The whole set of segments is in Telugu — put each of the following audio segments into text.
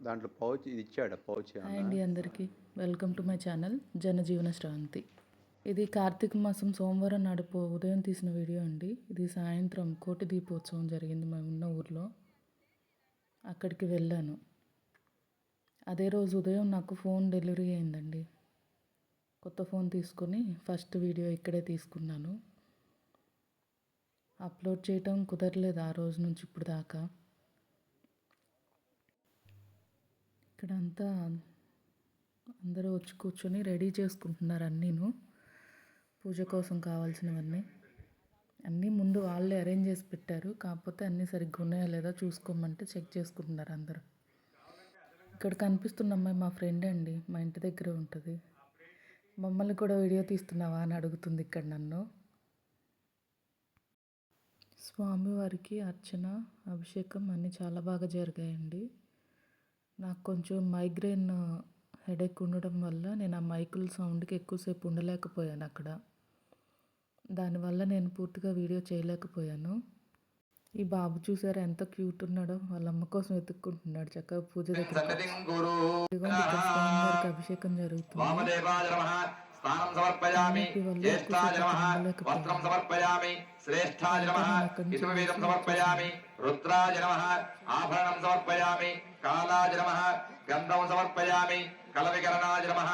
దాంట్లో పౌచ్ ఇది ఇచ్చాడు పౌచ్. హాయ్ అండి అందరికీ, వెల్కమ్ టు మై ఛానల్ జనజీవన శ్రాంతి. ఇది కార్తీక మాసం సోమవారం నాడు ఉదయం తీసిన వీడియో అండి. ఇది సాయంత్రం కోటి దీపోత్సవం జరిగింది మేము ఉన్న ఊర్లో. అక్కడికి వెళ్ళాను. అదే రోజు ఉదయం నాకు ఫోన్ డెలివరీ అయిందండి. కొత్త ఫోన్ తీసుకొని ఫస్ట్ వీడియో ఇక్కడే తీసుకున్నాను. అప్లోడ్ చేయటం కుదరలేదు ఆ రోజు నుంచి ఇప్పుడు దాకా. ఇక్కడంతా అందరూ వచ్చి కూర్చొని రెడీ చేసుకుంటున్నారు అన్నీను. పూజ కోసం కావాల్సినవన్నీ అన్నీ ముందు వాళ్ళే అరేంజ్ చేసి పెట్టారు. కాకపోతే అన్నీ సరిగ్గా ఉన్నాయా లేదా చూసుకోమంటే చెక్ చేసుకుంటున్నారు అందరూ. ఇక్కడ కనిపిస్తున్న అమ్మాయి మా ఫ్రెండ్ అండి, మా ఇంటి దగ్గర ఉంటుంది. మమ్మల్ని కూడా వీడియో తీస్తున్నావా అని అడుగుతుంది ఇక్కడ నన్ను. స్వామివారికి అర్చన, అభిషేకం అన్నీ చాలా బాగా జరిగాయండి. నాకు కొంచెం మైగ్రేన్ హెడేక్ ఉండడం వల్ల నేను ఆ మైకుల సౌండ్కి ఎక్కువసేపు ఉండలేకపోయాను అక్కడ. దానివల్ల నేను పూర్తిగా వీడియో చేయలేకపోయాను. ఈ బాబు చూసారా ఎంత క్యూట్ ఉన్నాడో, వాళ్ళ అమ్మ కోసం వెతుక్కుంటున్నాడు చక్కగా పూజ దగ్గర. ఇదిగోండి ఇక్కడ స్వామివారికి అభిషేకం జరుగుతుంది. స్నానం సమర్పయామి, జ్యేష్ఠాయ నమః వస్త్రం సమర్పయామి, శ్రేష్ఠాయ నమః ఇసుమవేదం సమర్పయామి, రుద్రాయ నమః ఆభరణం సమర్పయామి, కాలాయ నమః గంధం సమర్పయామి, కలవికరణాయ నమః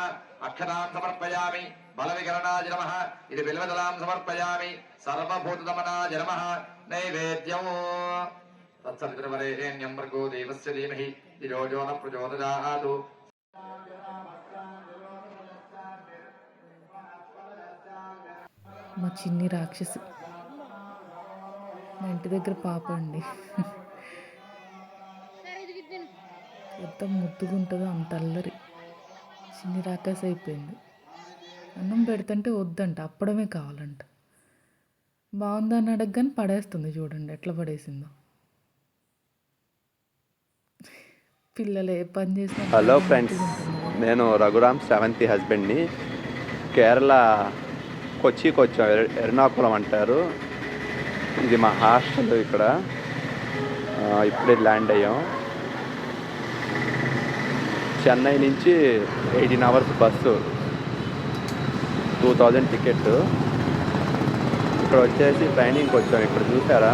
అక్షతాం సమర్పయామి, బలవికరణాయ నమః ఇది బిల్వదలాం సమర్పయామి, సర్వభూతదమనాయ నమః నైవేద్యం తత్సవితుర్వరేణ్యం భర్గో దేవస్య ధీమహి ధియో యో న ప్రచోదయాత్. మా చిన్ని రాక్షసి, మా ఇంటి దగ్గర పాప అండి. ఎంత ముద్దుగా ఉంటుందో అంత అల్లరి. చిన్ని రాక్షసి అయిపోయింది. అన్నం పెడుతుంటే వద్దంట, అప్పడమే కావాలంట. బాగుందని అడగగానే పడేస్తుంది. చూడండి ఎట్లా పడేసిందో. పిల్లలు ఏ పని చేసినా. హలో ఫ్రెండ్స్, నేను రఘురామ్ సెవెంత్ హస్బెండ్ని. కేరళ కొచ్చికి వచ్చాం, ఎర్నాకుళం అంటారు. ఇది మా హాస్టల్. ఇక్కడ ఇప్పుడే ల్యాండ్ అయ్యాం. చెన్నై నుంచి 18 hours బస్సు, 2000 టికెట్. ఇక్కడ వచ్చేసి ట్రైనింగ్కి వచ్చాం. ఇక్కడ చూసారా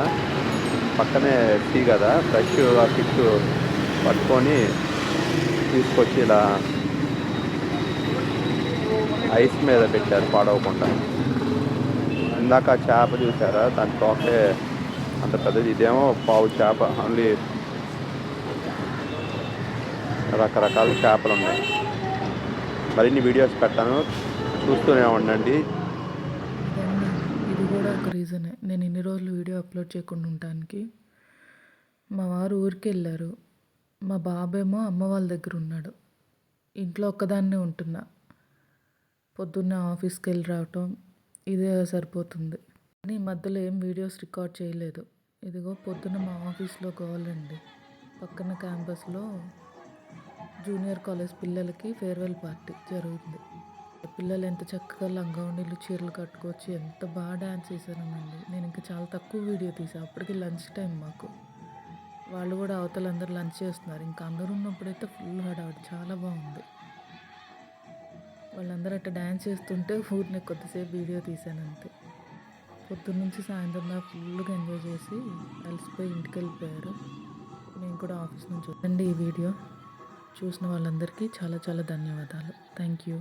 పక్కనే సీ కదా, ఫ్రెష్గా ఫిష్ పట్టుకొని తీసుకొచ్చి ఇలా ఐస్ మీద పెట్టారు పాడవకుండా. ఇందాక చేప చూసారా, దాని తోకే అంత పెద్దది. ఇదేమో పావు చేప. ఓన్లీ రకరకాల చేపలు ఉన్నాయి. మరిన్ని వీడియోస్ పెట్టాను, చూస్తూనే ఉండండి. ఇది కూడా ఒక రీజనే నేను ఇన్ని రోజులు వీడియో అప్లోడ్ చేయకుండా ఉండటానికి. మా వారు ఊరికి వెళ్ళారు, మా బాబేమో అమ్మ వాళ్ళ దగ్గర ఉన్నాడు. ఇంట్లో ఒక్కదాన్నే ఉంటున్నా. పొద్దున్న ఆఫీస్కి వెళ్ళి రావటం ఇదే సరిపోతుంది. కానీ ఈ మధ్యలో ఏం వీడియోస్ రికార్డ్ చేయలేదు. ఇదిగో పొద్దున్న మా ఆఫీస్లో గోలండి. పక్కన క్యాంపస్లో జూనియర్ కాలేజ్ పిల్లలకి ఫేర్వెల్ పార్టీ జరుగుతుంది. పిల్లలు ఎంత చక్కగా లంగావణీలు చీరలు కట్టుకొచ్చి ఎంత బాగా డ్యాన్స్ చేశానండి. నేను ఇంకా చాలా తక్కువ వీడియో తీసాను. అప్పటికి లంచ్ టైం మాకు. వాళ్ళు కూడా అవతలందరూ లంచ్ చేస్తున్నారు. ఇంకా అందరూ ఉన్నప్పుడైతే ఫుల్ హడావుడి, చాలా బాగుంది. వాళ్ళందరూ అట్లా డ్యాన్స్ చేస్తుంటే ఊరిని కొద్దిసేపు వీడియో తీశాను అంతే. పొద్దున్న నుంచి సాయంత్రం దాకా ఫుల్గా ఎంజాయ్ చేసి అలసిపోయి ఇంటికి వెళ్ళిపోయారు. నేను కూడా ఆఫీస్ నుంచి. ఈ వీడియో చూసిన వాళ్ళందరికీ చాలా చాలా ధన్యవాదాలు. Thank you.